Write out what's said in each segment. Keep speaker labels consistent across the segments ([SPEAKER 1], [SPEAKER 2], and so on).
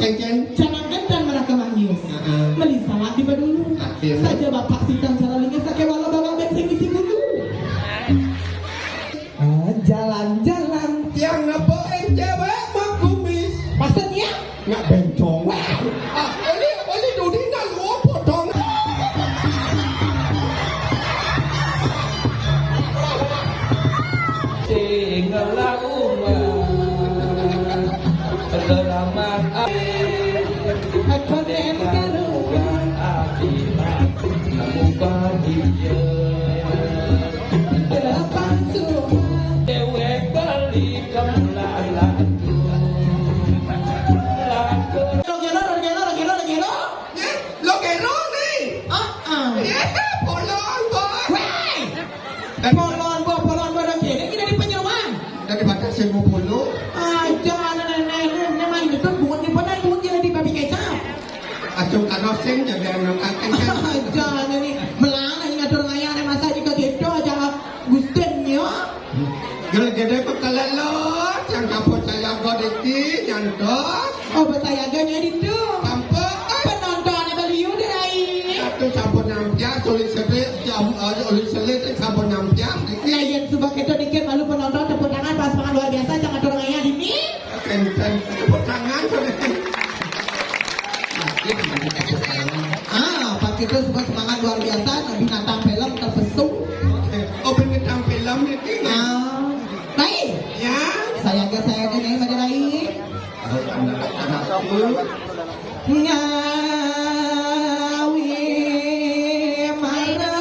[SPEAKER 1] Ceng-ceng.
[SPEAKER 2] Jangankan dan mereka manggis. Meli salah tiba dulu. Saja bapak sidang salalinya sakit walau bawa bensin isi dulu. Jalan-jalan.
[SPEAKER 1] Yang ngapain cewek mak kumis?
[SPEAKER 2] Maksudnya?
[SPEAKER 1] Nggak bencong. Oli duduk nak luar potong.
[SPEAKER 3] Tinggallah umat Selamat akhir
[SPEAKER 2] Koden karuan
[SPEAKER 3] akhirat Kamu bahagia
[SPEAKER 2] Delapan semua
[SPEAKER 3] Dewek balik kembali
[SPEAKER 1] Lo kero nih. Polon boy.
[SPEAKER 2] Polon gua dong kene kita di penyewaan.
[SPEAKER 1] Daripada 10.
[SPEAKER 2] Jangan nenek main itu buat di mana buat jadi babi kecap.
[SPEAKER 1] Acung karosing jadi anak angin.
[SPEAKER 2] Jangan ini melana ngatur ngayang masa jika gitu aja gustennya.
[SPEAKER 1] Gede-gede kok kelelot. Yang kapot saya godeki nyantos.
[SPEAKER 2] Oh saya ganya itu.
[SPEAKER 1] Sampai
[SPEAKER 2] Penonton beliau dari.
[SPEAKER 1] satu campur nampia tulis selit campur nampia.
[SPEAKER 2] Layan subak itu dikit malu penonton tepuk tangan pas makan luar biasa jangan ngatur ngayang ini.
[SPEAKER 1] Kenten tepuk tangan.
[SPEAKER 2] Pas itu suka semangat luar biasa binatang film terpesong.
[SPEAKER 1] Oh binatang film ini.
[SPEAKER 2] Baik.
[SPEAKER 1] Ya.
[SPEAKER 2] Saya ini pada baik. Ngawi marah.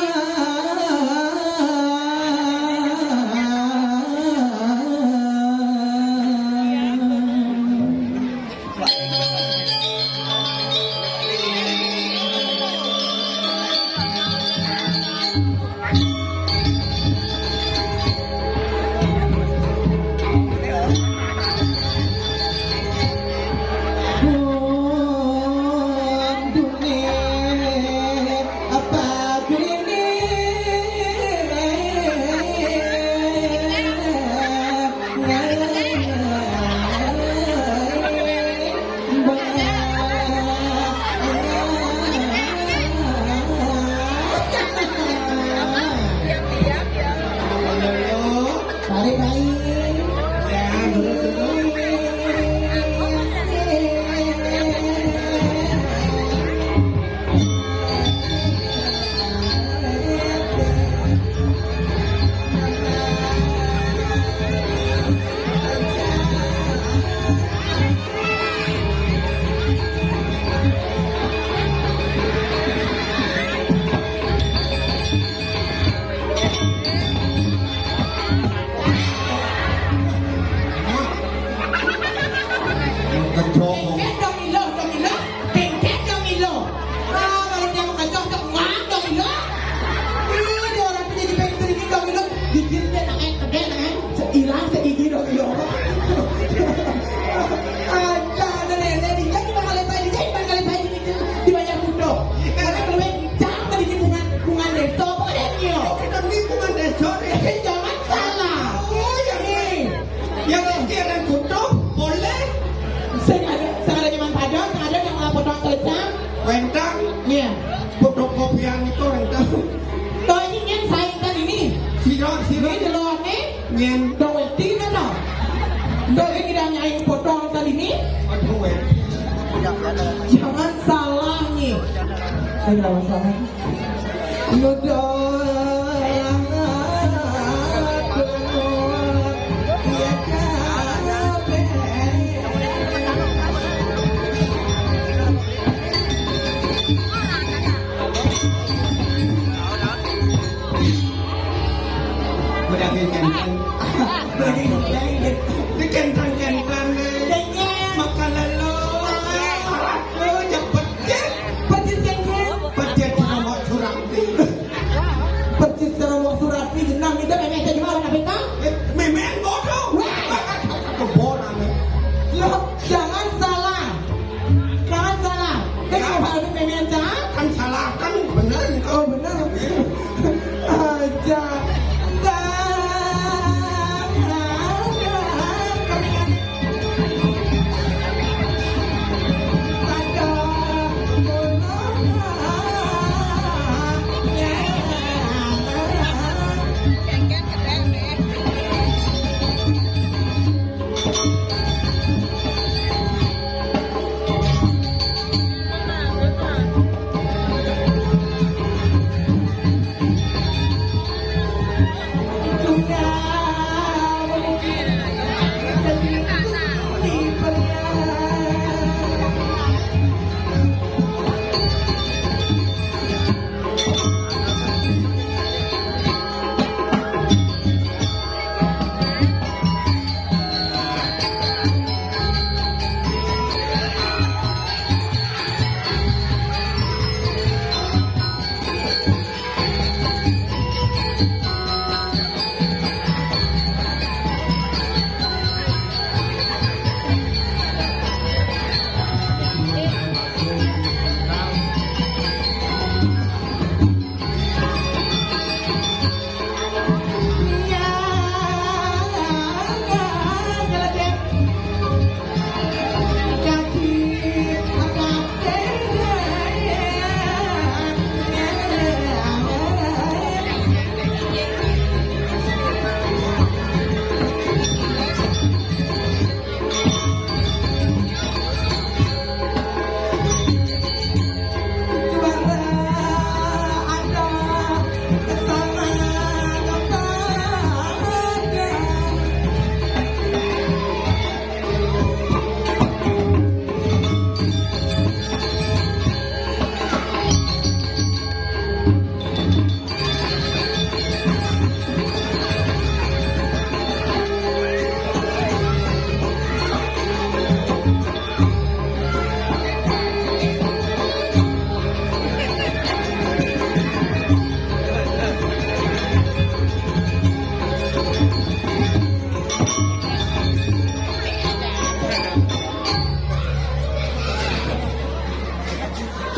[SPEAKER 1] Fotokopian itu rentang.
[SPEAKER 2] Tôi như nhân sai ta đi ni.
[SPEAKER 1] Siro
[SPEAKER 2] Ini delon ni.
[SPEAKER 1] nyen
[SPEAKER 2] Doi tina no. Doi kita nyai potong tadi ni.
[SPEAKER 1] aduh.
[SPEAKER 2] Jangan salah ni. Saya tidak salah.
[SPEAKER 1] Dikentang-kentang makan lalu ya pejet nama Surati
[SPEAKER 2] Percis sama surat ni jenang kita memang jadi mana nak beta?
[SPEAKER 1] memang bodoh keboran
[SPEAKER 2] Loh, jangan salah. Jangan salah. Kenapa hal ini memang jahat?
[SPEAKER 1] kan salah kan benar
[SPEAKER 2] Oh benar. Aja.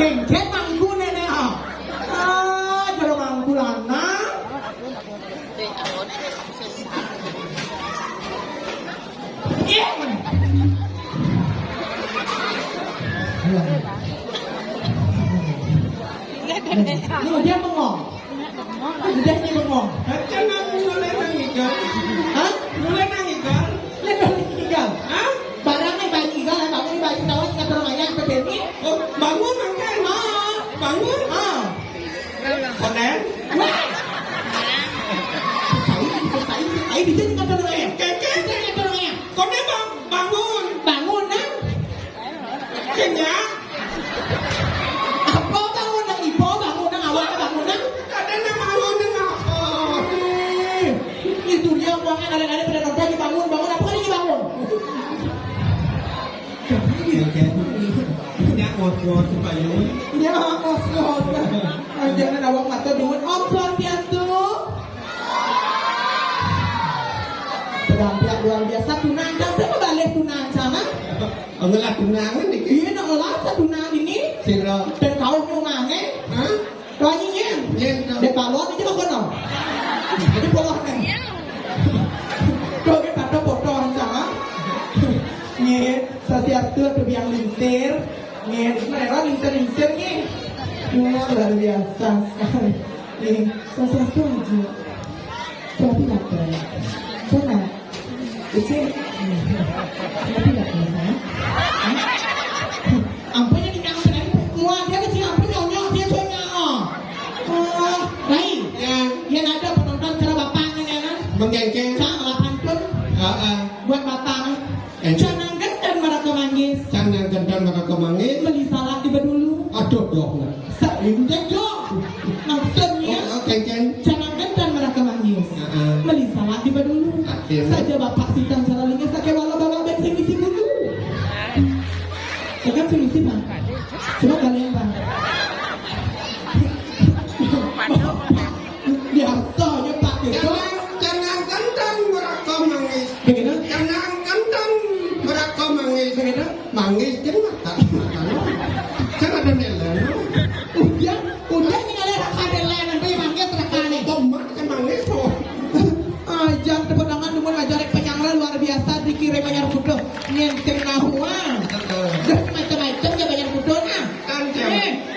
[SPEAKER 2] Kengket mangku nenek ah. Ah, jero mangku lana. Ini dia bengong. Dia ini bengong.
[SPEAKER 1] Jangan mulai nangis kan?
[SPEAKER 2] Hah?
[SPEAKER 1] Mulai nangis kan?
[SPEAKER 2] Lepas ini tinggal.
[SPEAKER 1] Hah?
[SPEAKER 2] Barangnya bayi igal, bangun bayi tahu kita bermainnya seperti ini.
[SPEAKER 1] Oh, bangun makan.
[SPEAKER 2] Ah,
[SPEAKER 1] Bangun.
[SPEAKER 2] ah.
[SPEAKER 1] Konen.
[SPEAKER 2] Wah. Selesai dia tinggal bermain.
[SPEAKER 1] Keke.
[SPEAKER 2] Dia tinggal bermain.
[SPEAKER 1] Konen bangun.
[SPEAKER 2] Bangun nah.
[SPEAKER 1] Kenyang.
[SPEAKER 2] Apa bangun nah? Ibu bangun nah. Awak bangun nah.
[SPEAKER 1] Ada yang bangun dengan apa?
[SPEAKER 2] Itu dia uangnya ada pada nonton dibangun apa kali dibangun?
[SPEAKER 1] Kenyang ngos-ngos supaya.
[SPEAKER 2] Ya kos. Jangan awak mata duit. Om Swastiastu. Berampiak luar biasa tunang. Siapa balik tunang sama?
[SPEAKER 1] Ngelah tunangan nih.
[SPEAKER 2] Iya nak olah tunang ini.
[SPEAKER 1] Sira.
[SPEAKER 2] Dan kau nyungangnya.
[SPEAKER 1] Hah?
[SPEAKER 2] Tuanya
[SPEAKER 1] Yen.
[SPEAKER 2] Dek balon itu kau kenal. Jadi boleh kan? Kau ke kata foto sama? Nih, Swastiastu tu biang linsir. Nih, mereka linsir nih. Wah, luar biasa sekali. Nih, Swastiastu aja. Tapi tak keren. Benar. Itu, tapi tak keren. Ampun yang dikang keren. Muat dia kecil ampun nyonyok dia soalnya. Oh, baik. Yang ada penonton cara bapaknya kan?
[SPEAKER 1] Menggengkeng.
[SPEAKER 2] Jangan pantun buat bapak. Jangan gentar mereka manggis.
[SPEAKER 1] Jangan gentar mereka manggis.
[SPEAKER 2] Beli salad tiba dulu.
[SPEAKER 1] Aduh dong.
[SPEAKER 2] Udah dong. Maksudnya
[SPEAKER 1] Kengkeng.
[SPEAKER 2] jangan gentar mereka manggis. Beli salad tiba dulu. Saja bapak sidang salalinya sakit walau bawa bensin isi dulu. Sekarang solusi bang. Coba kalian bang. Biasanya pak itu.
[SPEAKER 1] Jangan gentar mereka manggis.
[SPEAKER 2] Begitu.
[SPEAKER 1] Jangan gentar mereka manggis.
[SPEAKER 2] Begitu.
[SPEAKER 1] Manggis jangan tak makan. Jangan ada nelen.
[SPEAKER 2] Udah ini ada raka delen nanti manggis raka nih.
[SPEAKER 1] Tomat kan manggis tuh.
[SPEAKER 2] Ajang tepuk tangan dumun ngajarik penyangla luar biasa dikirim banyak kudo nyenteng nahuan. Dan macam-macam ya banyak kudo nah.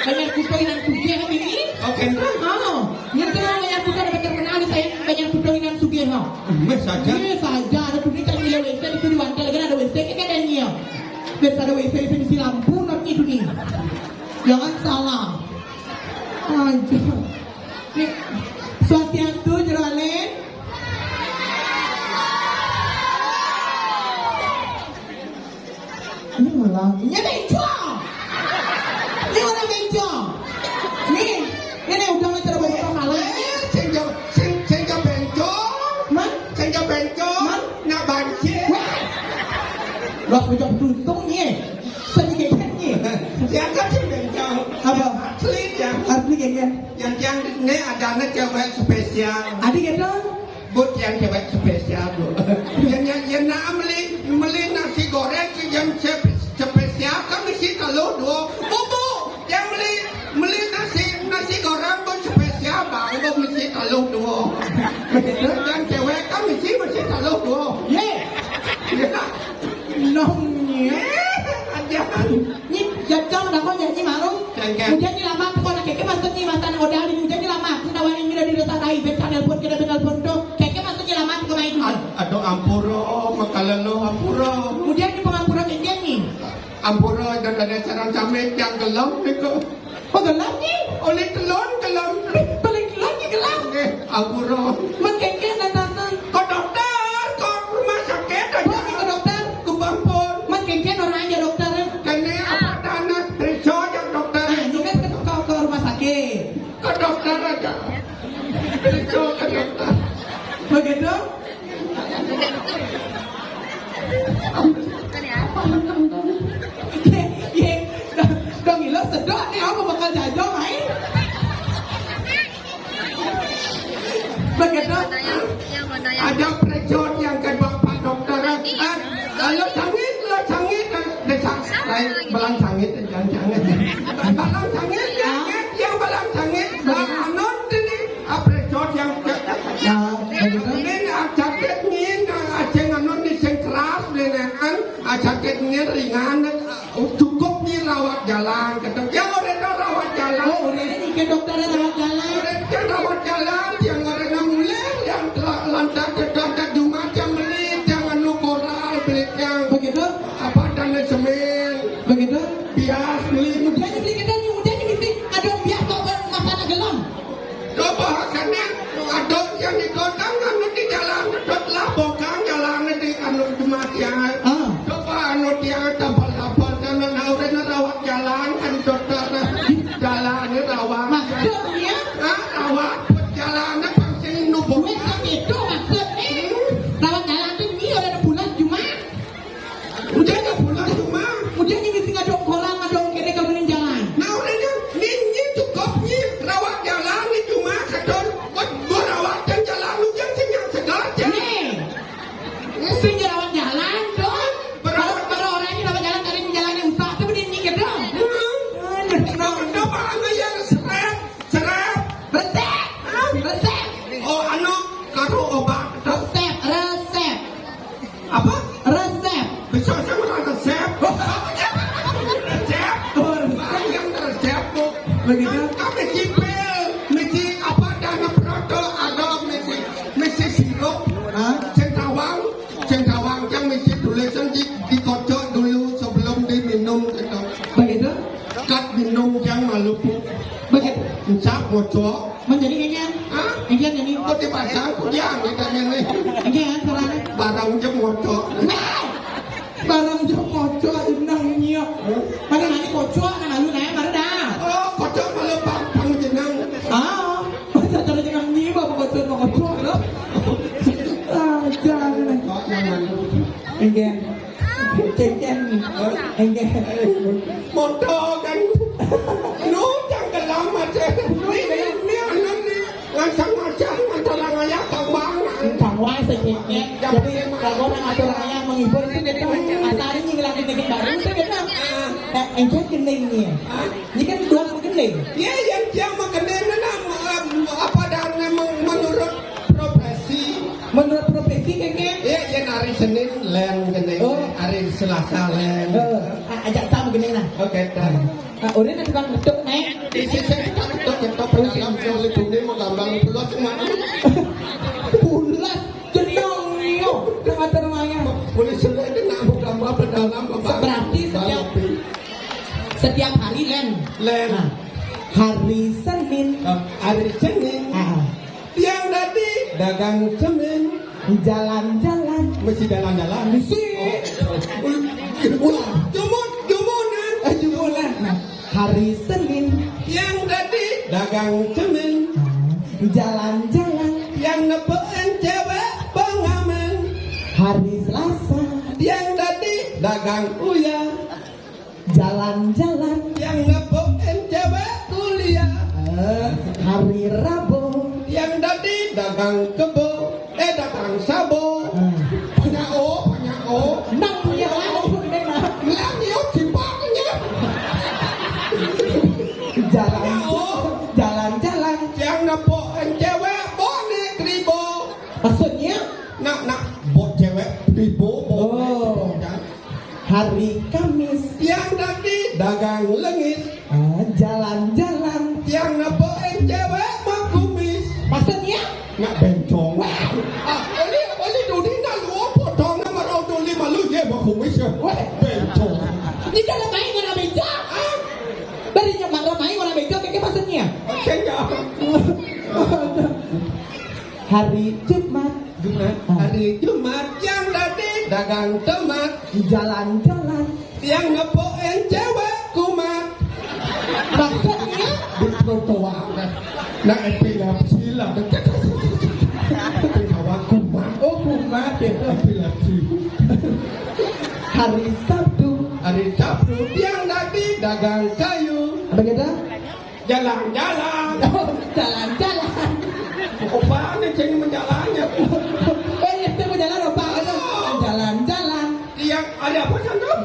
[SPEAKER 2] Banyak kudo inan sugih kan ini.
[SPEAKER 1] Oke.
[SPEAKER 2] Nyenteng banyak kudo dapat terkenal di saya banyak kudo inan sugih ha.
[SPEAKER 1] Mes saja.
[SPEAKER 2] Ini saja ada tuh kan nilai WC itu di wantal kan ada WC kan ada nya. Biasa ada WC di lampu nanti itu nih. Jangan salah. Ajang. Nih Swastiastu jerale. Ini lagi bencong. Ini orang bencong. Ini udah macam apa malah?
[SPEAKER 1] Senja bencong.
[SPEAKER 2] Man,
[SPEAKER 1] Senja bencong. Nak banjir.
[SPEAKER 2] lo macam tuntung ni. Sedikit ni.
[SPEAKER 1] Jangan sih bencong.
[SPEAKER 2] Apa?
[SPEAKER 1] Asli ya.
[SPEAKER 2] Asli kayaknya.
[SPEAKER 1] Yang ini ada cewek spesial.
[SPEAKER 2] Adik kita.
[SPEAKER 1] But yang cewek spesial bu. Yang nak beli nasi goreng yang spesial kan mesti telur dua. Bu, yang beli nasi goreng pun spesial bang, bu mesti telur dua.
[SPEAKER 2] Begitu.
[SPEAKER 1] Yang cewek kan mesti telur dua.
[SPEAKER 2] Ye. Nongnya.
[SPEAKER 1] Jangan.
[SPEAKER 2] Ni jajang dah kau nyanyi malu.
[SPEAKER 1] Jangan.
[SPEAKER 2] Hujan ni lama kau nak keke masuk ni masa nak odal ni hujan ni lama. Senawan ini dah dirasa rai. Betul nelpon kita nelpon tu. Keke masuk ni lama kau main dulu.
[SPEAKER 1] Aduh ampuro, makalalo ampuro.
[SPEAKER 2] Kemudian di pengampuran keke ni.
[SPEAKER 1] Ampuro dan ada sarang samit yang gelap ni ko.
[SPEAKER 2] Oh gelap ni.
[SPEAKER 1] Oleh telon gelap.
[SPEAKER 2] Paling gelap ni gelap.
[SPEAKER 1] Ampuro.
[SPEAKER 2] Man keke datang.
[SPEAKER 1] Kau dokter, kau rumah sakit
[SPEAKER 2] Oh
[SPEAKER 1] aja.
[SPEAKER 2] ni ke dokter.
[SPEAKER 1] Ke Bampur.
[SPEAKER 2] Man keke orang aja dokter.
[SPEAKER 1] Kene apa dana periksa yang dokter.
[SPEAKER 2] Ah ni kan kau ke rumah sakit.
[SPEAKER 1] Ke dokter aja. Periksa ke dokter.
[SPEAKER 2] Begitu. Ye, dong ilo sedot ni apa bakal jajah main. Begitu.
[SPEAKER 1] lain balang sangit jangan balang sangit yang balang sangit anon ini aprejot yang
[SPEAKER 2] Ya, begitu.
[SPEAKER 1] ini jaket ini aceng anon di sengkeras dengan jaket ini ringan cukup nih rawat jalan ketemu yang orang rawat jalan
[SPEAKER 2] Oh, udah ini ke dokter rawat jalan.
[SPEAKER 1] orang rawat jalan yang orang mulai yang lantak ke Jumat yang beli jangan lu koral beli yang
[SPEAKER 2] Begitu?
[SPEAKER 1] apa dan semen
[SPEAKER 2] Begitu?
[SPEAKER 1] bias beli
[SPEAKER 2] Udah beli kedai, udah mesti ada biar kau masalah gelam.
[SPEAKER 1] coba karena ada yang di kota anu di jalan lah bokang jalan di anu Jumat ya
[SPEAKER 2] Ah.
[SPEAKER 1] coba anu dia tapal karena orang rawat jalan kan dokter jalan rawat
[SPEAKER 2] Maksudnya,
[SPEAKER 1] rawat perjalanan pasti nubuk
[SPEAKER 2] gue itu maksudnya rawat jalan tuh ini udah ada bulan Jumat.
[SPEAKER 1] udah nggak pulang cuma
[SPEAKER 2] Udah ini mesti ngadong koran, ngadong kene kamu jalan.
[SPEAKER 1] nah orangnya ini cukup nih rawat jalan ini cuma kedon buat rawat jalan lu jangan senyap segala
[SPEAKER 2] Nih, mesti rawat jalan dong. Baru orang ini rawat jalan dari jalan yang usah, tapi dia nyikir dong.
[SPEAKER 1] Kenapa yang serep?
[SPEAKER 2] Resep.
[SPEAKER 1] Oh, anu karo obat.
[SPEAKER 2] Resep.
[SPEAKER 1] Apa?
[SPEAKER 2] Resep.
[SPEAKER 1] Bisa saya udah resep. Resep. Yang resep bu.
[SPEAKER 2] Begitu?
[SPEAKER 1] Kami cipil, mesti apa dana proto ada mesti sirup.
[SPEAKER 2] Hah?
[SPEAKER 1] Cengkawang yang mesti tulisan dikocok dulu sebelum diminum gitu.
[SPEAKER 2] Begitu?
[SPEAKER 1] Kat minum yang maluku.
[SPEAKER 2] Begitu.
[SPEAKER 1] Encak bocok.
[SPEAKER 2] Menjadi kayaknya.
[SPEAKER 1] Hah?
[SPEAKER 2] Kayaknya jadi.
[SPEAKER 1] Kok dipasang kujang kita ini.
[SPEAKER 2] Kayaknya caranya.
[SPEAKER 1] Barang jam bocok.
[SPEAKER 2] Nah, barang jauh kocok inang nyok. Pada nanti kocok kan lalu naik baru dah.
[SPEAKER 1] Oh, kocok malah pang jenang.
[SPEAKER 2] Ah, cara jangan nyiba kocok loh. Ah, jangan.
[SPEAKER 1] Kok jangan.
[SPEAKER 2] Enggak. Cengken. Enggak.
[SPEAKER 1] Motor kan. Lu jangan lama aja. Ini anak ni. Ngancang-ngancang antara ngaya kambang.
[SPEAKER 2] Thằng Hoa sự kiện nhé. Jadi kalau orang ada orang yang menghibur itu kita asalnya ngilangin daging baru itu kita. Anh chết cái ninh nhỉ? Ini kan dua cái ninh.
[SPEAKER 1] Ya, yang dia makan apa dan menurut profesi.
[SPEAKER 2] Menurut profesi kayaknya.
[SPEAKER 1] Ya, yang hari Senin len gini. Hari Selasa len.
[SPEAKER 2] Ajak sama gini nah.
[SPEAKER 1] Oke, dah.
[SPEAKER 2] Udah nanti bang betul nih.
[SPEAKER 1] Isi saya tak jatuh dalam oleh dunia mau gambang pulau cuma.
[SPEAKER 2] Bulat jenong nio. Tengah termanya.
[SPEAKER 1] Boleh sudah itu nak gambar berdalam
[SPEAKER 2] Berarti setiap hari len.
[SPEAKER 1] len.
[SPEAKER 2] Hari Senin.
[SPEAKER 1] Hari Senin. Yang tadi dagang semen.
[SPEAKER 2] Jalan-jalan.
[SPEAKER 1] Mesti jalan-jalan.
[SPEAKER 2] Mesti.
[SPEAKER 1] Ulang. Jumunan.
[SPEAKER 2] Jumunan. Hari Senin.
[SPEAKER 1] Yang tadi dagang semen.
[SPEAKER 2] Jalan-jalan.
[SPEAKER 1] Yang nepein cewek pengamen.
[SPEAKER 2] Hari Selasa.
[SPEAKER 1] Yang tadi dagang uya.
[SPEAKER 2] Jalan-jalan.
[SPEAKER 1] Yang nepein cewek kuliah.
[SPEAKER 2] Hari Rabu.
[SPEAKER 1] Yang tadi dagang kebo. Dagang sabo. Panyao.
[SPEAKER 2] Nang punya lah.
[SPEAKER 1] Melang yo simpaknya.
[SPEAKER 2] Jalan-jalan.
[SPEAKER 1] Yang nepein cewek bonek ribo.
[SPEAKER 2] Maksudnya
[SPEAKER 1] Nak bot cewek ribo.
[SPEAKER 2] hari Kamis.
[SPEAKER 1] Yang tadi dagang lengit.
[SPEAKER 2] Jalan-jalan.
[SPEAKER 1] Yang nepein cewek makumis.
[SPEAKER 2] Maksudnya
[SPEAKER 1] Nak bencong. Oli dulu nak luar potong nama orang dulu malu je makumis ya. Bencong.
[SPEAKER 2] ini dalam main orang beca. Dari nyaman ramai orang beca kayak maksudnya.
[SPEAKER 1] Kayaknya.
[SPEAKER 2] Hari Jumat.
[SPEAKER 1] Hari Jumat yang tadi dagang tomat.
[SPEAKER 2] Jalan-jalan.
[SPEAKER 1] Yang nepoin cewek kumat.
[SPEAKER 2] Maksudnya
[SPEAKER 1] Di trotoar. Nak epilepsi lah. Kawan kumat.
[SPEAKER 2] oh kumat ya.
[SPEAKER 1] Epilepsi.
[SPEAKER 2] Hari Sabtu.
[SPEAKER 1] Hari Sabtu yang tadi dagang kayu.
[SPEAKER 2] Begitu?
[SPEAKER 1] Jalan-jalan.
[SPEAKER 2] Oh, jalan-jalan.
[SPEAKER 1] Opa ini ceng menjalannya.
[SPEAKER 2] Iya, saya mau jalan apa? Jalan-jalan.
[SPEAKER 1] Yang ada apa sanggup?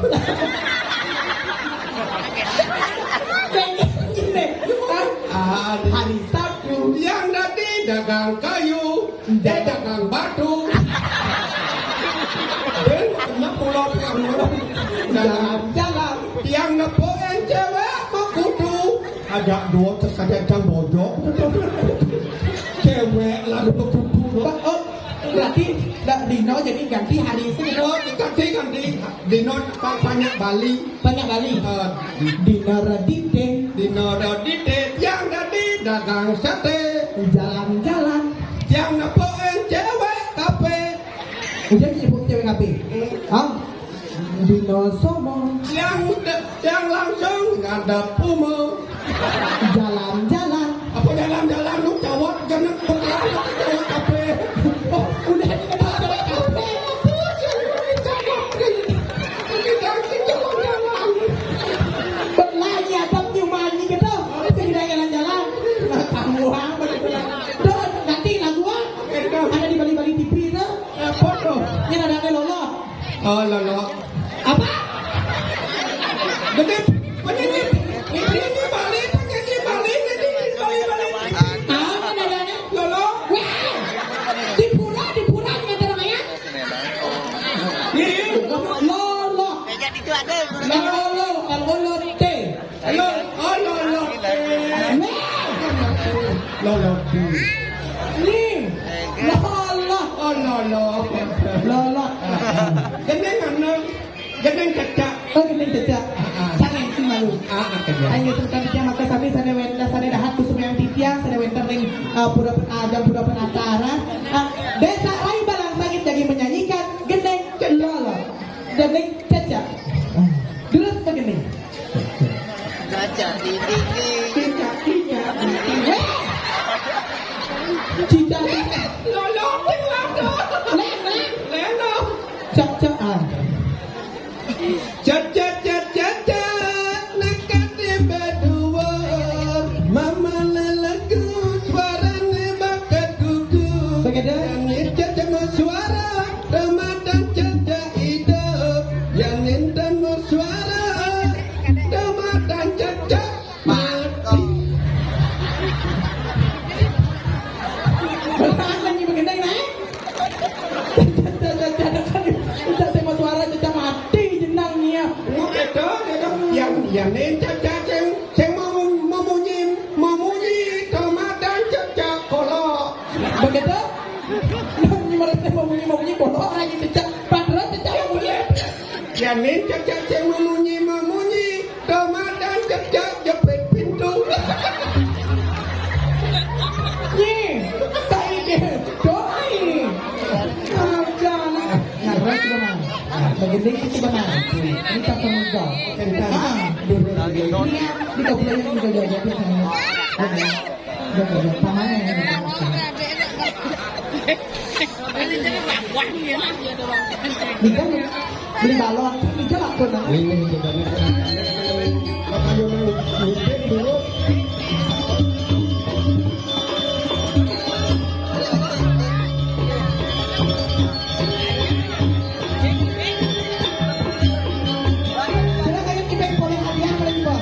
[SPEAKER 1] dagang kayu, dia dagang batu. Dan kena pulau
[SPEAKER 2] Jalan-jalan.
[SPEAKER 1] yang nepoin cewek mengkudu. Ada dua tersaja jam bodoh. Cewek lalu mengkudu.
[SPEAKER 2] Oh, berarti Dino jadi ganti hari ini.
[SPEAKER 1] Oh, ganti Dino banyak Bali.
[SPEAKER 2] Banyak kali. Dino Radite.
[SPEAKER 1] Dino Rodite yang jadi dagang sate.
[SPEAKER 2] Jalan-jalan.
[SPEAKER 1] Yang nepoin cewek kafe.
[SPEAKER 2] Udah nyebut cewek kape. Ah, Dino Somo.
[SPEAKER 1] Yang langsung ngadep Pumo.
[SPEAKER 2] Jalan-jalan.
[SPEAKER 1] Apa jalan-jalan lu jawab jangan berlalu cewek kafe.
[SPEAKER 2] Oh, udah dikenal cewek kape. Berlari atap nyumani gitu. Sudah jalan-jalan. Kamu amat. Tuh, nanti lagu ada di Bali-Bali TV tuh.
[SPEAKER 1] Foto.
[SPEAKER 2] Yang ada lolo.
[SPEAKER 1] Oh lolo.
[SPEAKER 2] Apa?
[SPEAKER 1] Gede penyanyi Bali.
[SPEAKER 2] Ah, ada.
[SPEAKER 1] Lolo.
[SPEAKER 2] Wah, di pura yang ada namanya.
[SPEAKER 1] Nih.
[SPEAKER 2] Lolo. Lolo T.
[SPEAKER 1] Lolo. Oh lolo. Lolo.
[SPEAKER 2] Nih, Lolo.
[SPEAKER 1] Oh lolo.
[SPEAKER 2] Lolo.
[SPEAKER 1] Gede mana? Gede cecak.
[SPEAKER 2] Oh, kita jejak. Sangat sih malu.
[SPEAKER 1] Kerja.
[SPEAKER 2] Ayo tentang dia maka kami sana wenda sana dahat kusum yang titiang sana wenda ring pura ada pura penatara. Desa Rai Balang Sangit jadi menyanyikan gendeng Lolo. Gendeng cecak. Terus begini.
[SPEAKER 4] Gajah di dinding.
[SPEAKER 2] Cita.
[SPEAKER 1] Lolo. Lelo.
[SPEAKER 2] Cecak.
[SPEAKER 1] Cecak. Nekat di berdua. Mama lelaku suaranya bakat gugur.
[SPEAKER 2] Bagaimana?
[SPEAKER 1] Yang cecak suara Ramadan cecak hidup. Yang indah suara Ramadan cecak mati.
[SPEAKER 2] Bertahan nih begendeng naik. Kita sama suara cecak mati jenangnya.
[SPEAKER 1] Itu yang cecak yang memunyi Ramadan cecak kolok.
[SPEAKER 2] Begitu? Ini mereka memunyi kolok lagi cecak. Padahal cecak memunyi.
[SPEAKER 1] Yang cecak yang memunyi Ramadan cecak jepit pintu.
[SPEAKER 2] Nih, saya deh. Doa ini. Jangan. Nah, itu benar. Begendeng itu benar. Ini kata muda. Di kau punya yang juga jadi sama. Jaga pamannya yang Nika beli balon, Nika lakon. Sudah kayak tipek boleh hadiah boleh juga.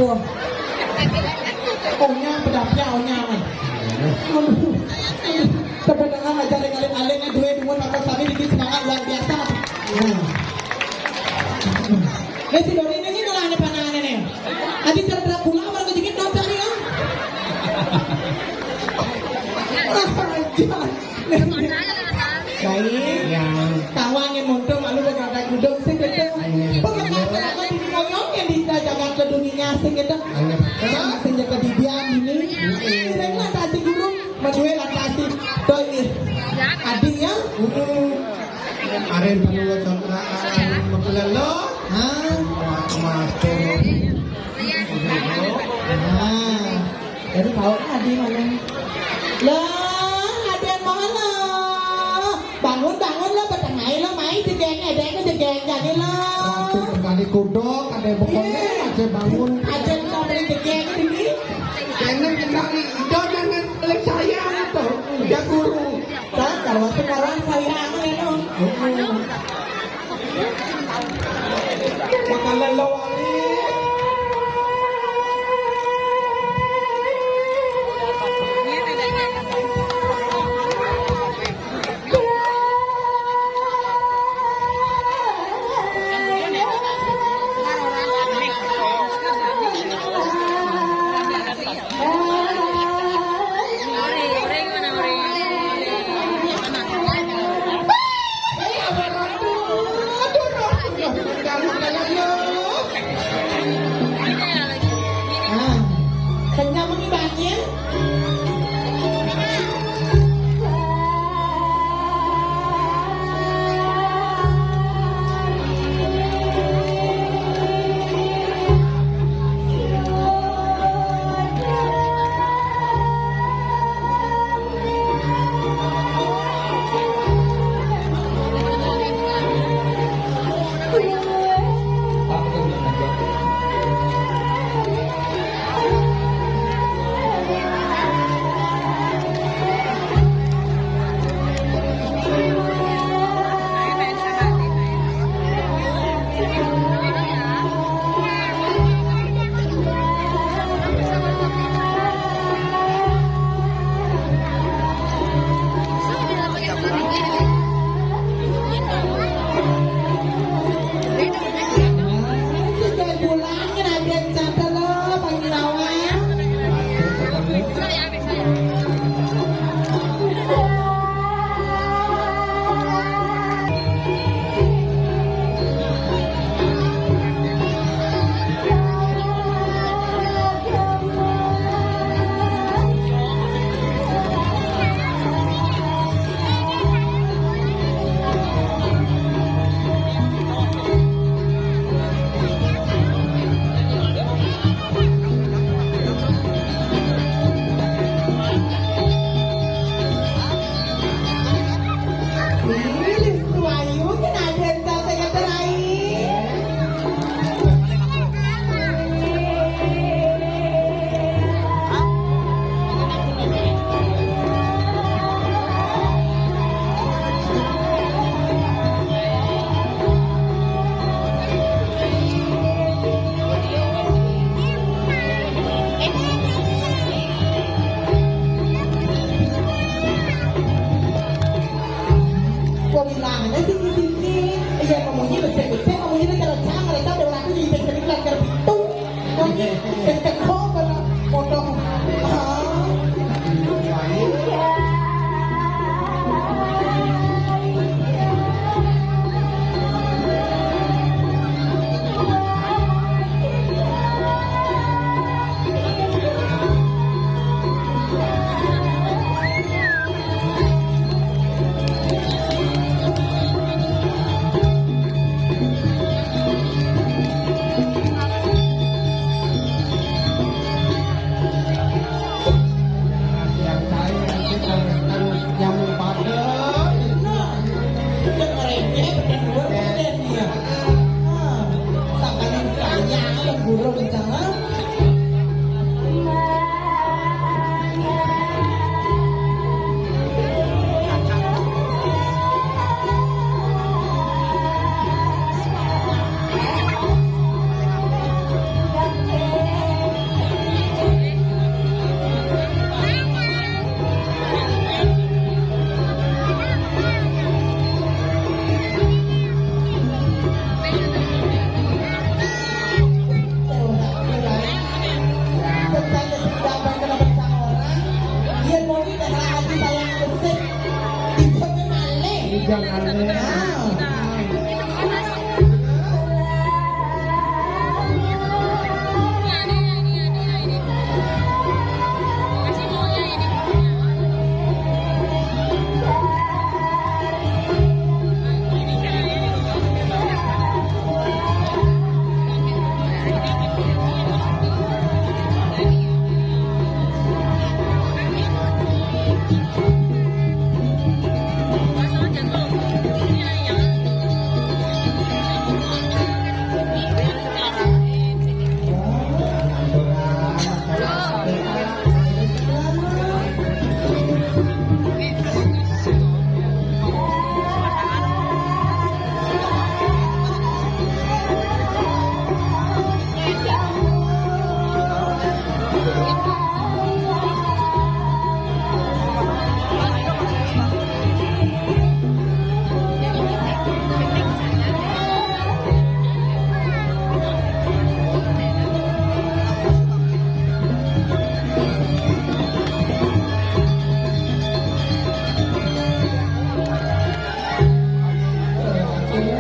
[SPEAKER 2] Wah. Ohnya pedapnya ohnya man. Kebenaran aja aleng-alengnya dua dua atau sami bikin semangat luar biasa. Nasi Dori ini malah ada panangan nih. Adi cerita pula baru kejikit nota nih kan. Baik, kawan yang montok malu berkata gudang sing gitu. Pengacara apa di moyong yang dijaga ke dunia sing gitu. Sing jaga di diam ini. Sing latasi guru, madue latasi toy. Adi ya.
[SPEAKER 1] Aren panua contraan makulalo.
[SPEAKER 2] Jadi kau Adi malam. Lah, Adi mana? Bangun lah bertengah lah main jegeng jadi lah.
[SPEAKER 1] Kali kudok ada pokoknya aja bangun.
[SPEAKER 2] Aja sampai jegeng ini.
[SPEAKER 1] Jangan kena itu jangan oleh saya atau ya guru.
[SPEAKER 2] Kalau sekarang saya anu.
[SPEAKER 1] Makanan lawali.
[SPEAKER 2] Kenyang mengibahnya.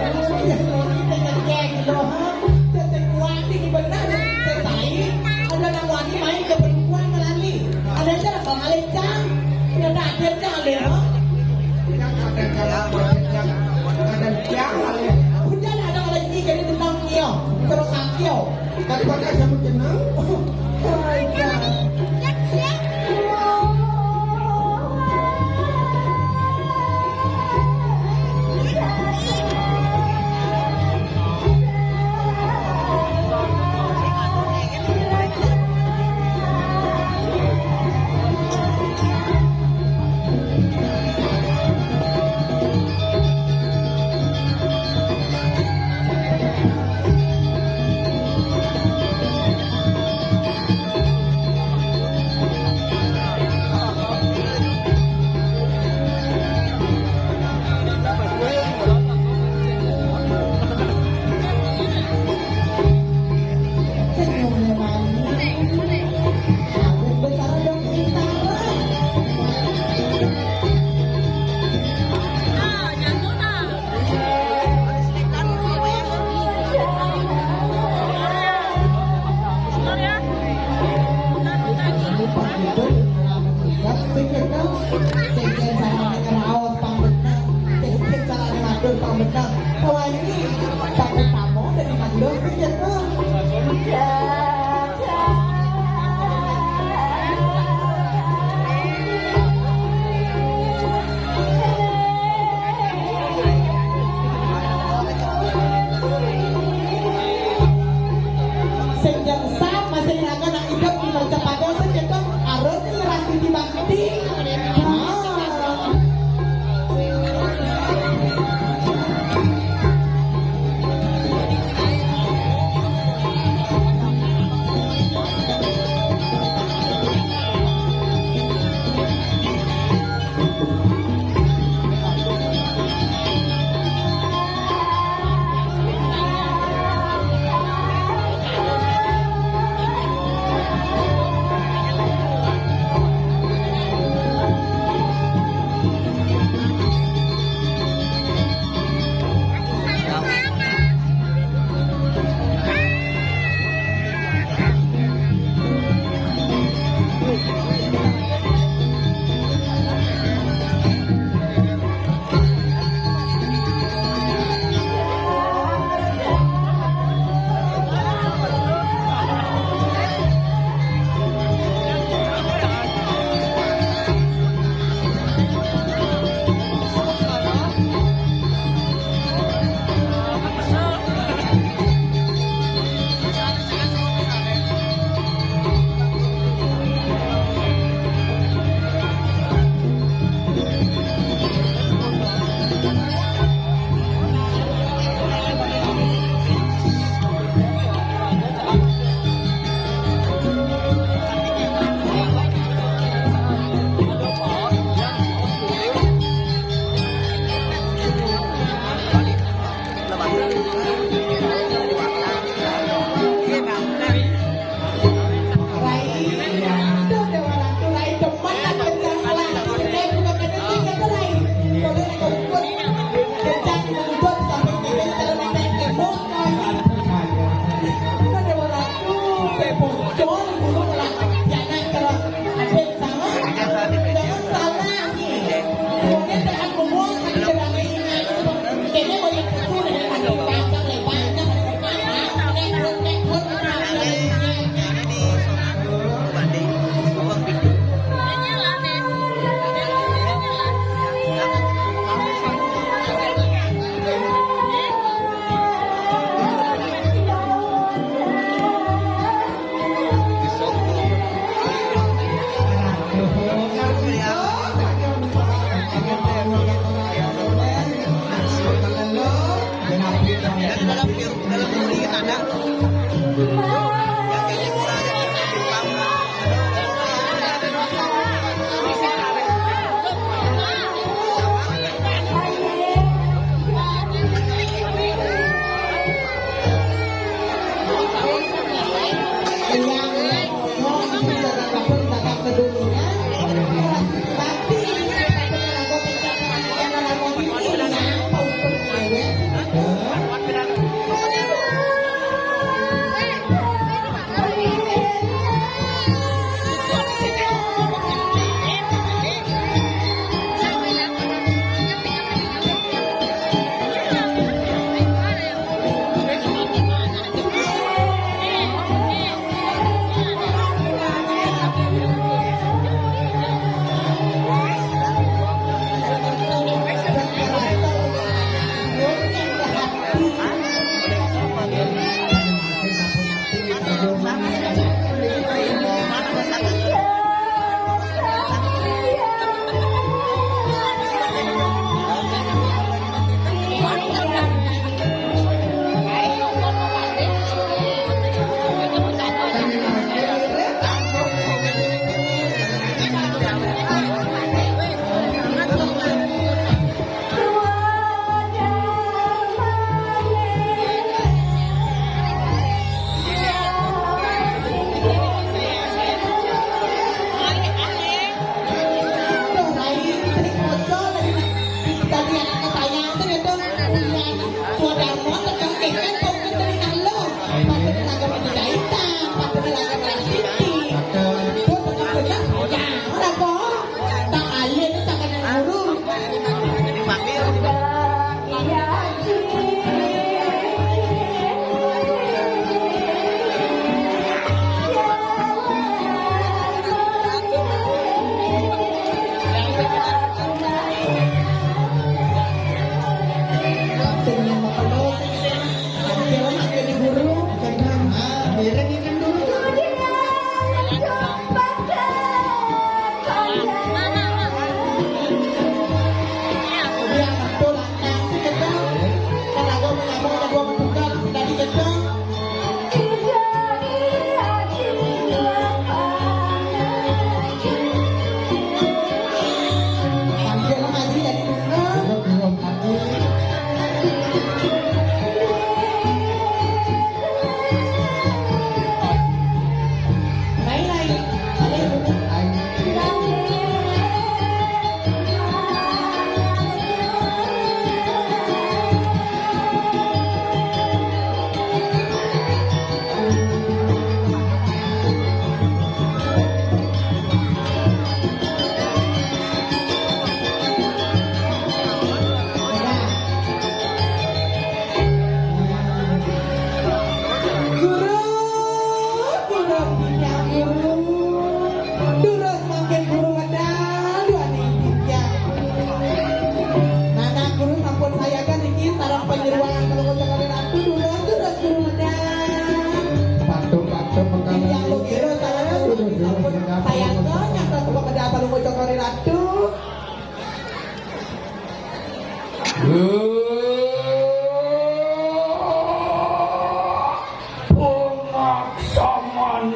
[SPEAKER 2] Ya, kita cek loh. Saya kuat ini benar. Saya saing. Ada yang wani main ke perempuan melali. Ada yang cara malecang. Ada yang cara loh.
[SPEAKER 1] Yang ada jalan yang ada jalan ya.
[SPEAKER 2] Hujan ada lagi jadi tentang kio. Terus kio.
[SPEAKER 1] Daripada saya jenang.
[SPEAKER 2] Oh my god.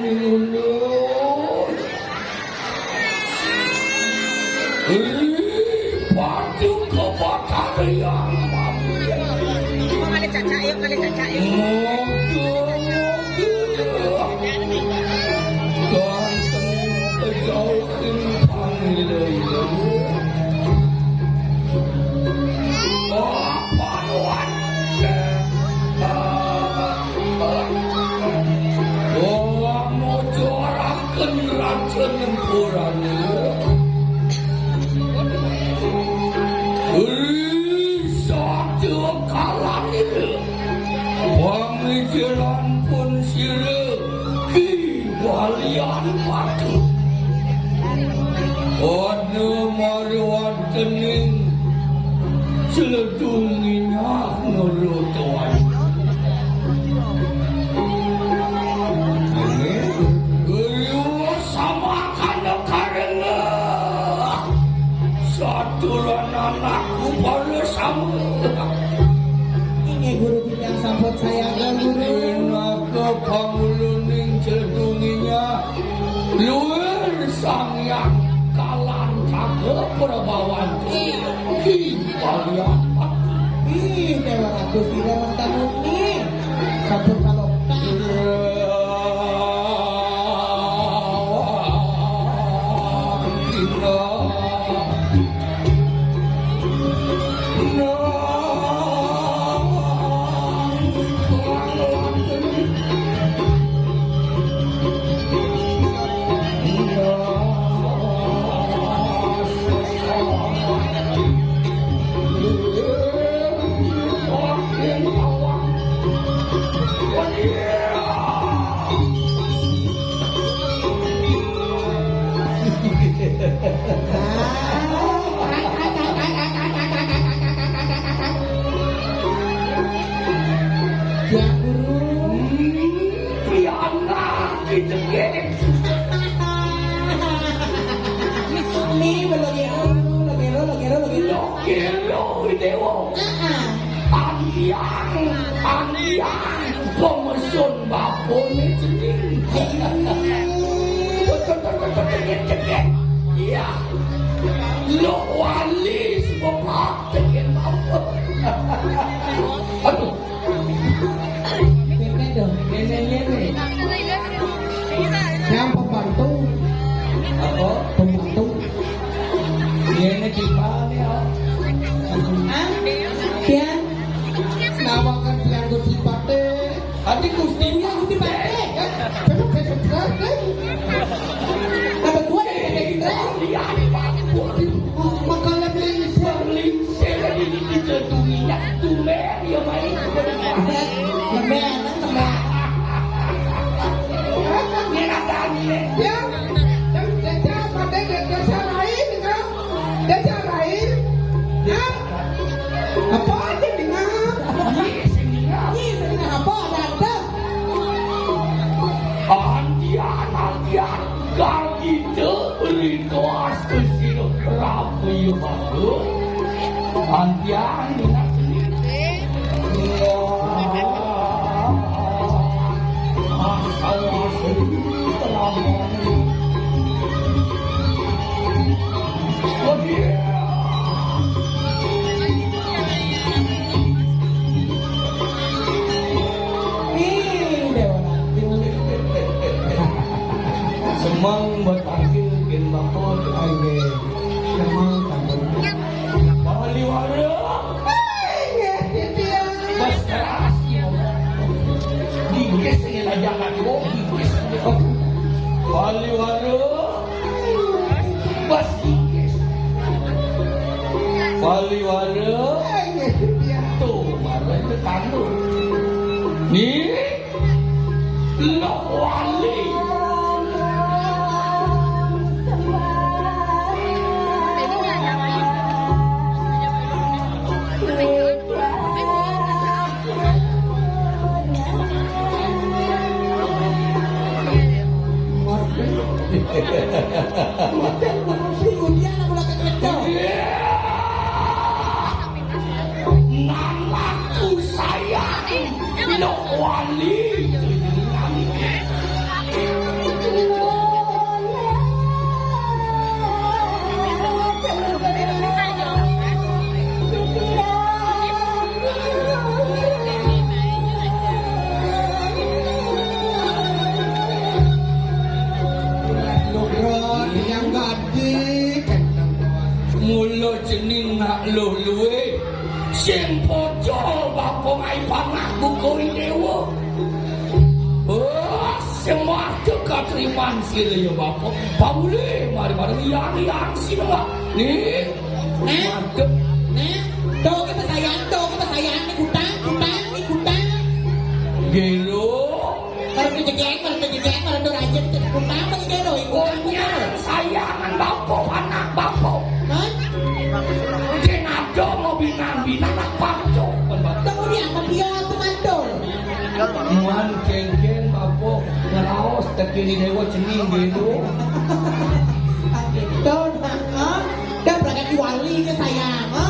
[SPEAKER 3] minun. Baju kebakar yang
[SPEAKER 4] Kali caca yuk, kali caca yuk.
[SPEAKER 3] Pemikiran pun sirih walian patuh Wadna mariwan kening Seledunginya ngelutuan Geriwa sama kana karena Saturan anakku pada sama
[SPEAKER 2] Ini guru bidang sambut saya ke guru.
[SPEAKER 3] Naka panguluning jedunginya luar sang yang kalan caga perbawan kalian
[SPEAKER 2] Ih, Dewa Ratu tidak mentang nih. Sambut kalau ya guru. Nih belogero.
[SPEAKER 3] Pemesun bapone ceking. Ya, lo wali sebapak ceking bapon. Aduh,
[SPEAKER 2] Nenek dong.
[SPEAKER 3] nenek.
[SPEAKER 2] Yang pembantu.
[SPEAKER 3] Apa?
[SPEAKER 2] Pembantu.
[SPEAKER 3] Nenek gimana ya?
[SPEAKER 2] Ah? Pian.
[SPEAKER 1] Nawakan yang Gusti Pate.
[SPEAKER 3] Adik Gusti
[SPEAKER 2] Iya, Gusti Pate.
[SPEAKER 1] Betul betul betul.
[SPEAKER 2] Dapat dua dari Nenek Indra.
[SPEAKER 3] lihat bapon.
[SPEAKER 1] Makalah beli
[SPEAKER 3] Berling saya ini dicetunginya tumer ya main.
[SPEAKER 2] Temen.
[SPEAKER 1] ya. Dan desa Pate desa lain kan? Desa lain. Hah? Apa aja dengar?
[SPEAKER 2] Ih, sering apa ada?
[SPEAKER 3] Andian kalau kita beli kelas kesini rapi bagus. Andian ingat Oh yeah.
[SPEAKER 2] Ih, Dewa Ratu.
[SPEAKER 3] Semang berpanggil gen bapon
[SPEAKER 1] Aye. Memang kamu.
[SPEAKER 3] Baliwara bas keras ya. Digis ini jangan digis. Baliwara bas digis. Baliwara tuh marah itu tandu. Ni lo wali.
[SPEAKER 2] Si Undian aku lagi kecil.
[SPEAKER 3] Namaku saya lo wali. sing pojol bapo ngai panakku koi dewa. Semua dekat teriman sila ya bapo. Pamuli mari-mari yang sila. Nih. Mantep.
[SPEAKER 4] Tuh kita sayang, ni kutang.
[SPEAKER 3] Gelo.
[SPEAKER 4] Kalau kejegeng, kalau dorajen, kutang bagi gelo,
[SPEAKER 3] Punya sayangan bapo, anak bapo.
[SPEAKER 4] Hah?
[SPEAKER 3] Jenado mau binang apa tuh?
[SPEAKER 4] Kemudian membiar semandol.
[SPEAKER 3] Muan keng bapo ngeraos tekini dewa cening gelo.
[SPEAKER 4] Gitu, nah, dah berangkat di wali ke sayang, ha?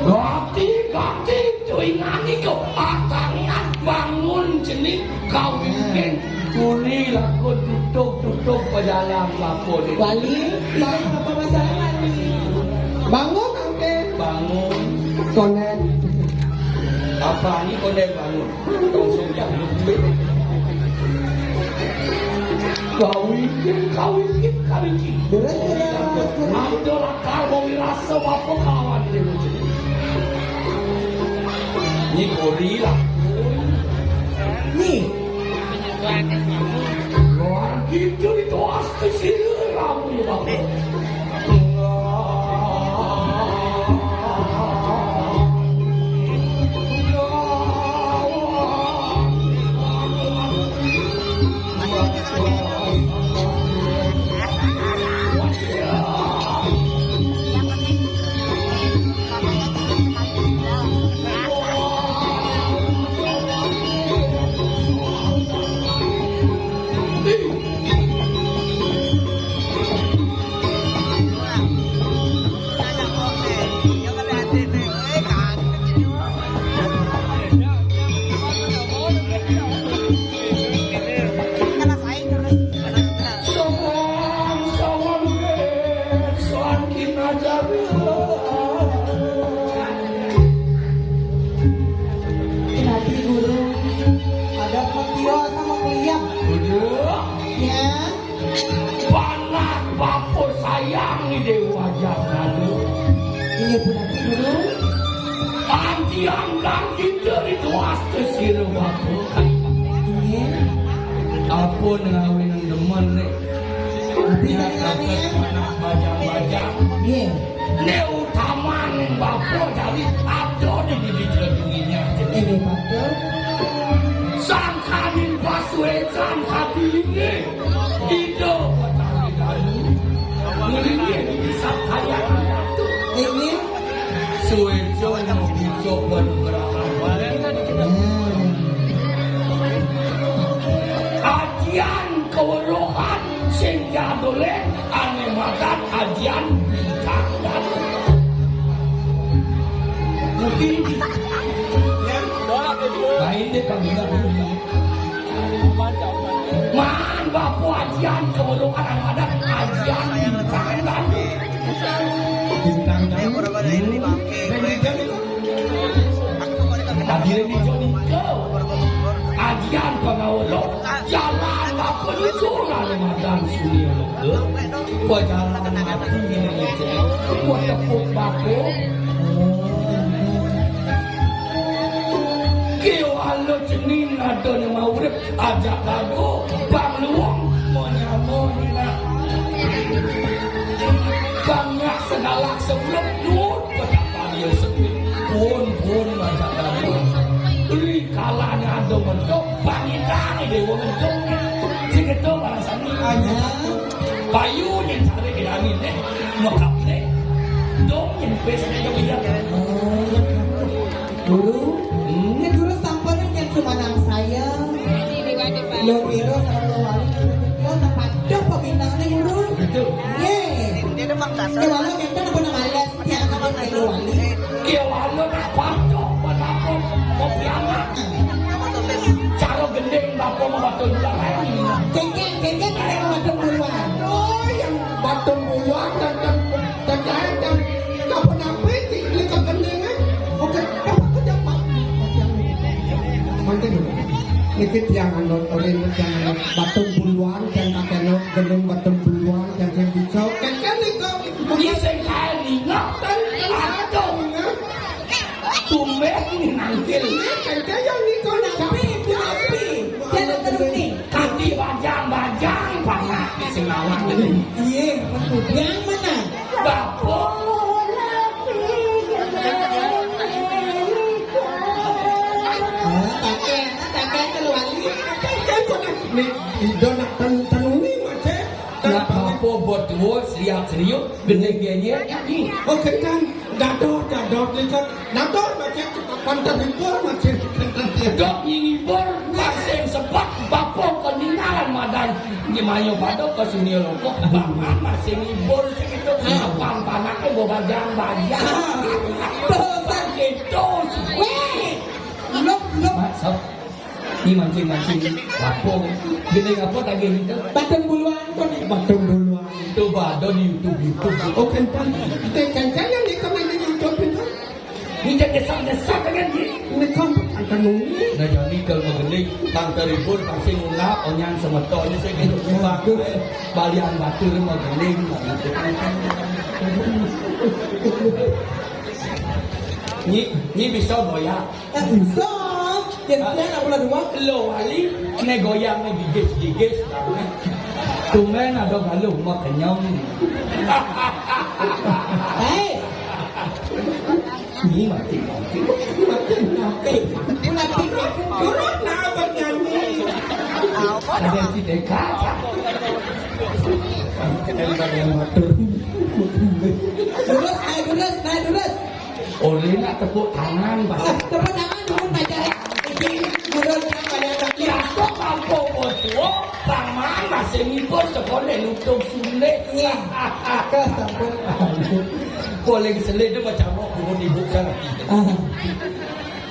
[SPEAKER 3] Gati cuy ngani kau akangan bangun jenis kau bikin kuni laku tutup pejalan bapo ni.
[SPEAKER 4] Wali,
[SPEAKER 2] Apa masalah wali?
[SPEAKER 1] Bangun angke.
[SPEAKER 3] Bangun
[SPEAKER 1] Konen.
[SPEAKER 3] apa ni kau dah bangun? Kau sejak lebih. Kau bikin.
[SPEAKER 2] Beres.
[SPEAKER 3] Adalah kau merasa bapo kawan dia macam ni. Ni gorila.
[SPEAKER 2] Nih,
[SPEAKER 3] Luar gitu itu asli siram ni bapo.
[SPEAKER 2] nanti guru ada Fatio sama Kliap. Ya,
[SPEAKER 3] Panak bapo sayang ni dewa jangan.
[SPEAKER 2] ini pun nanti guru.
[SPEAKER 3] Antiang dan kita itu asli siram bapo.
[SPEAKER 2] Ini,
[SPEAKER 3] Apa ngawin yang demen ni?
[SPEAKER 2] bisa
[SPEAKER 3] Dia kata
[SPEAKER 2] ngawin.
[SPEAKER 3] panak bajang-bajang.
[SPEAKER 2] Iya.
[SPEAKER 3] Ni utama ni bapo jadi ada di bibit kedunginya.
[SPEAKER 2] Ini betul.
[SPEAKER 3] Sangkanin baswetan hati ini. Hidup petani dalu. Ngelingi bisa kaya tu.
[SPEAKER 2] Ini,
[SPEAKER 3] Suejo yang hijau bergerakan balik. Ajian keweruhan sehingga boleh ane makan ajian bintang dan mungkin lain dia kami tak boleh man bapu ajian keweruhan ane makan ajian bintang dan bintang dan ini jadi kau ajian pengawal jalan apa itu lalu madam sunia ke jalan mati ini je buat tepuk bako kau alo jenin ada yang mau urip ajak lagu bang luang monya banyak segala sebelum nur betapa dia sepi pun ajak lagu beri kalanya ada mentok pangitan dewa mentok segitu balasan ni bayu yang cari di angin deh makap deh dong yang biasanya jauh ya
[SPEAKER 2] guru. Ini guru sampelnya yang semanang saya. Lo biro sama lo wali. Lo tempat dong pembinaannya guru.
[SPEAKER 3] betul
[SPEAKER 2] Ye. Di wali kita nak pernah malas. Yang kapan main lo wali.
[SPEAKER 3] kiawalo nak patok berapa kopi anak cara gendeng bapo membantu ulang lagi
[SPEAKER 2] Kengkeng kita mau makan duluan.
[SPEAKER 1] Oh, yang batu buah dan kau pernah peti lekat kendeng Oke, dapat ke dapat. Mungkin nikit yang anut oleh yang anut batu buluan dan kakek anut gendeng batu buluan dan yang bicau kakek ni kau
[SPEAKER 3] ini sekali nak
[SPEAKER 1] dan
[SPEAKER 3] atau tumben ini nangkil.
[SPEAKER 1] Kan kaya ni kau nak
[SPEAKER 2] Api, api. Jangan terus ni.
[SPEAKER 3] Kaki bajang-bajang banget di Singawang ini.
[SPEAKER 2] Iya, yang mana?
[SPEAKER 3] Bapak.
[SPEAKER 4] Pakai keluar ni.
[SPEAKER 1] kan kau nak ni dah nak tanung ni macam.
[SPEAKER 3] Nak apa buat tua serius benih gaya ni.
[SPEAKER 1] Oh kan dador ni kan dador macam pantai impor macam kan.
[SPEAKER 3] Dok ini ber pasien sepat bapak keningalan madan ni mayo badok ke sini loko bangan masih ngibur segitu abang panaknya bawa bajang-bajang dosan gitu
[SPEAKER 2] Weh, lop.
[SPEAKER 3] masuk ni mancing-mancing bapak gini apa tadi itu
[SPEAKER 2] Batang buluan kau ni.
[SPEAKER 1] Batung duluan.
[SPEAKER 3] itu badok di YouTube
[SPEAKER 1] Oh kan kaya ni kau nak ni YouTube itu.
[SPEAKER 3] ni jangan desak-desak dengan dia
[SPEAKER 1] Ni kau tanung ni.
[SPEAKER 3] nah jadi kalau mengelik tang teribur pasti ngulap onyan semetok ni saya gitu bagus balian batu ni mengelik ni bisa goyang
[SPEAKER 2] So, jangan nak pula dua.
[SPEAKER 3] lo wali ni goyang ni gigis tumen ada galuh mak kenyang
[SPEAKER 2] Hei,
[SPEAKER 3] ni mati
[SPEAKER 2] pula pikir.
[SPEAKER 1] Turut nak bernyanyi.
[SPEAKER 3] ada si dekat
[SPEAKER 2] Terus.
[SPEAKER 3] oleh nak tepuk tangan bahasa
[SPEAKER 2] Tepuk tangan dulu baca. Ini menurut pada
[SPEAKER 3] ya kok mampu bodoh taman masih ngibur sekolah lutung sulit
[SPEAKER 2] kesampun.
[SPEAKER 3] boleh selit dia macam mau kurun dibuka lagi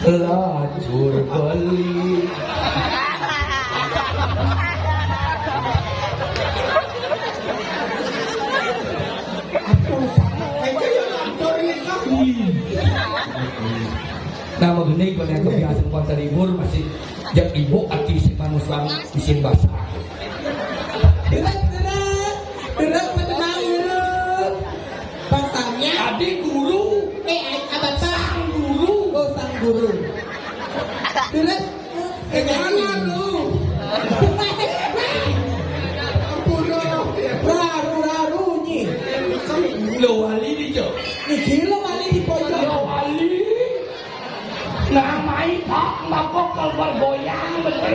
[SPEAKER 3] lacur beli nama gini kalau yang kebiasaan konser libur masih jak ibu arti si manusia isin basah
[SPEAKER 2] Terus tenang dulu. Pasangnya.
[SPEAKER 3] adik guru
[SPEAKER 2] Apa
[SPEAKER 3] sang guru
[SPEAKER 2] Oh, sang guru. Terus.
[SPEAKER 1] Mana lu?
[SPEAKER 2] Raru ni.
[SPEAKER 3] lo wali di jo
[SPEAKER 2] Ni kilo wali di pojok.
[SPEAKER 3] lo wali namai tak mabok keluar goyang betul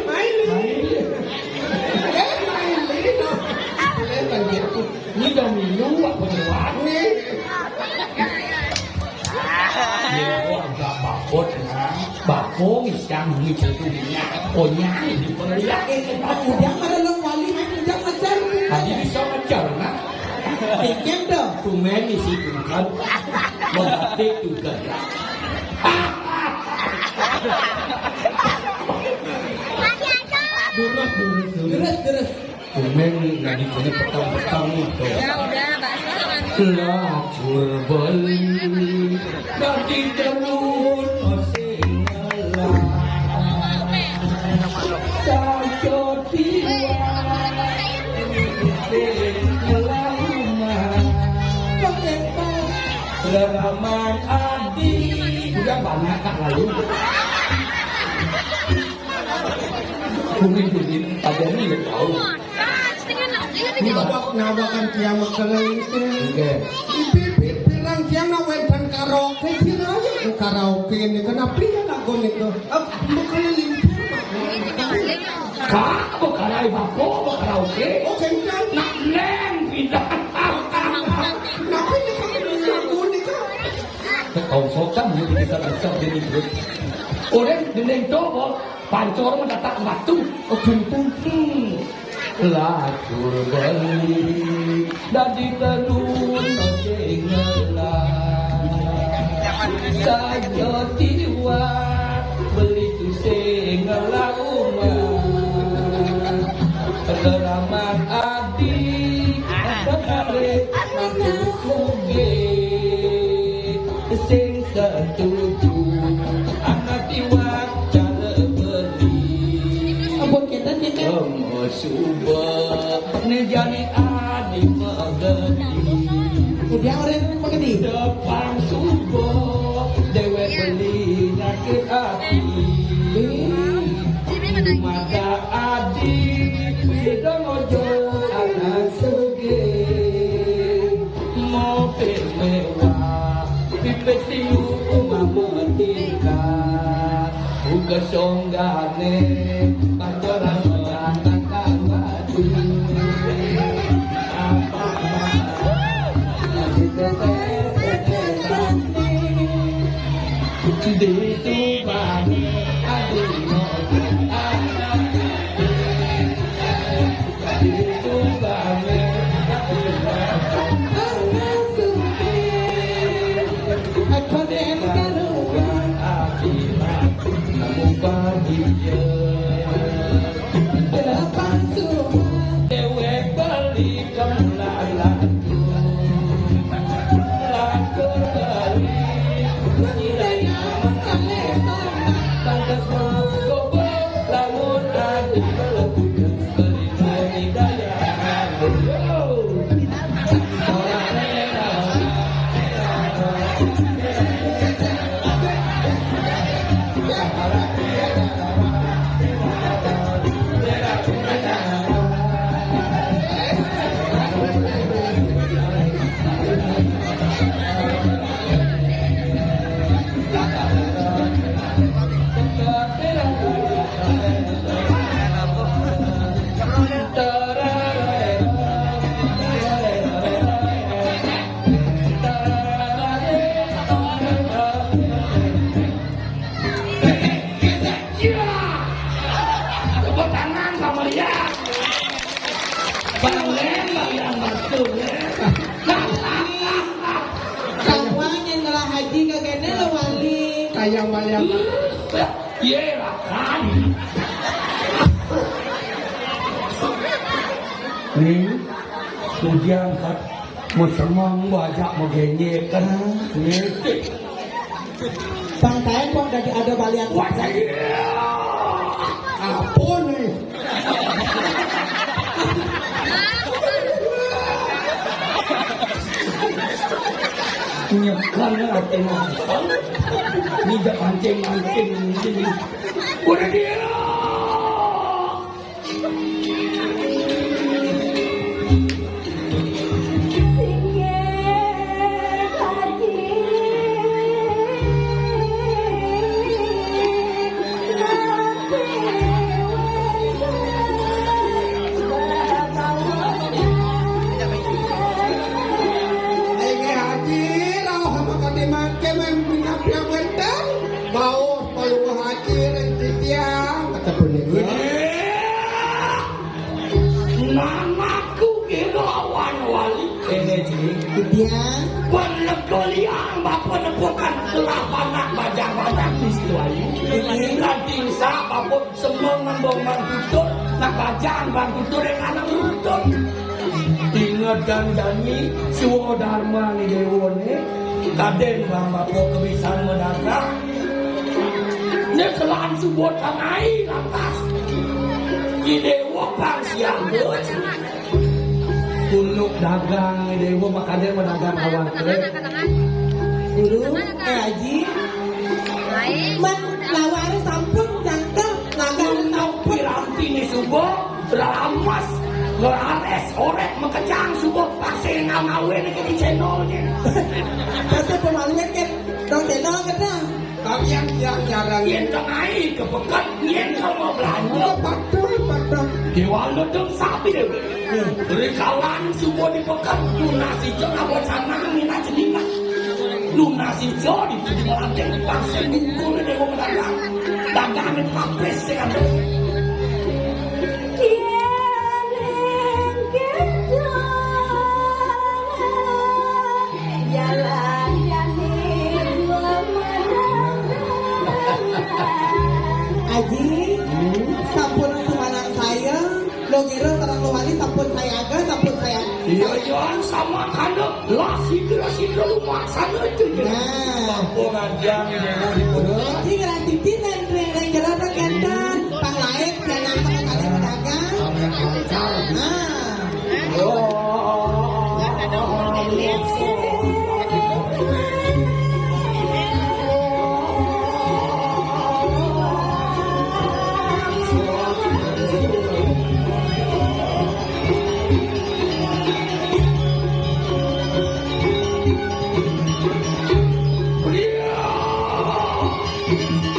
[SPEAKER 1] Main ni.
[SPEAKER 3] ni dah minum apa tuan
[SPEAKER 1] Ni.
[SPEAKER 3] ni agak bakot bakong isang ni cetunya onya di periak
[SPEAKER 2] Ujang ada long wali. Ujang macam.
[SPEAKER 3] tadi bisa ngejar nak
[SPEAKER 2] Pikir dah.
[SPEAKER 3] tumen isi kan membatik juga
[SPEAKER 2] Terus.
[SPEAKER 3] tumen lagi punya petang-petang itu lacur beli nanti terun osingalah sajot tiwa Leraman adi udah banyak kan lalu kuning ada ni yang tahu
[SPEAKER 1] Ni nawakan kiamat kalian itu.
[SPEAKER 3] oke
[SPEAKER 1] Ipi bilang siang nawen dan karaoke sih aja karaoke ni kenapa dia lagu ni tu? Bukan limpur
[SPEAKER 3] kak bukan bako bukan oke
[SPEAKER 1] Oh kencang.
[SPEAKER 3] nak leng pindah
[SPEAKER 1] Kenapa ni kau lagu ni kau?
[SPEAKER 3] kau sokan ni kita bisa jadi grup orang dendeng coba pancor mendatak batu
[SPEAKER 1] Oh kencang.
[SPEAKER 3] lacur beli dadi tenun ocengelah sajo tiwa beli tu sengelah umah leraman adi bakare mantuk muge sing setuju anak tiwa cara beli
[SPEAKER 2] Abang kita.
[SPEAKER 3] Suba ni jani adi magan
[SPEAKER 2] Dia orang mengerti.
[SPEAKER 3] Depan subuh dewek beli nyakit hati. Mata adik sedang ojo anak suge. Mobil mewah pipet tiu umametika. Uga songgane pacaran menantang mati. Di Tuban adino di Tuban
[SPEAKER 2] Aku den karuan
[SPEAKER 3] akibat kamu bahagia
[SPEAKER 2] depan semua.
[SPEAKER 3] dewek beli kemulalan laku beli
[SPEAKER 2] Daya mengalir sama.
[SPEAKER 3] Tangkas gobo lamun adi beri beri daya Tepuk tangan sama dia. Balen bagian betul ya.
[SPEAKER 2] Kawan yang ngelah haji kagaknya lo wali.
[SPEAKER 1] Kayak malam
[SPEAKER 3] Iya lah kan. Nih, ujian kan. Mau semang wajah mau genyek kan. Nih,
[SPEAKER 2] Pantai kok dari ada balian.
[SPEAKER 3] wajah dia.
[SPEAKER 1] apa nih?
[SPEAKER 3] Nyekan lah tengok. Ini dah mancing-mancing sini. Udah dia. Namaku Irawan Wali Energi.
[SPEAKER 2] Dia
[SPEAKER 3] Penekelian bapa nepokan delapan nak bajang-bajang istuayu. Nanti sa bapa semang nambong mantutur nak bajang mantutur yang anak lutut. Ingat gandani suwo dharma ni dewone kaden bang bapa kebisan mendadak. Nek kelan subot kanai lantas. Dewa bang siang bos. Kunuk dagang dewa makanya mendagang awal kle.
[SPEAKER 2] dulu haji. Man lawari sampun jangka nagang
[SPEAKER 3] Tapi ranti ni subuh ramas ngerares orek mekejang subuh pasir ngawe ni kini channelnya.
[SPEAKER 2] pasal pemaluan kan dong channel kena.
[SPEAKER 1] Tapi yang jarang
[SPEAKER 3] Yen tengah kepekat yen kalau belanja.
[SPEAKER 2] Patung.
[SPEAKER 3] Dewa ledeng sapi deh. Rekalan subuh di pekat lunasi jona bocana mina jenina. Lunasi jodi di lantai di pasir nunggu deh mau dagang. Dagang itu habis dengan
[SPEAKER 2] Aji, sampun semanang saya, lo kira terang lo wali sampun saya aga, sampun saya.
[SPEAKER 3] Iya jangan sama kandung lah sidra lu maksana itu ya.
[SPEAKER 2] Nah,
[SPEAKER 3] Pengajian yang di bodoh.
[SPEAKER 2] Aji ngerti dan kira bergantan, pang lain jangan pakai pedagang. Nah, Thank you.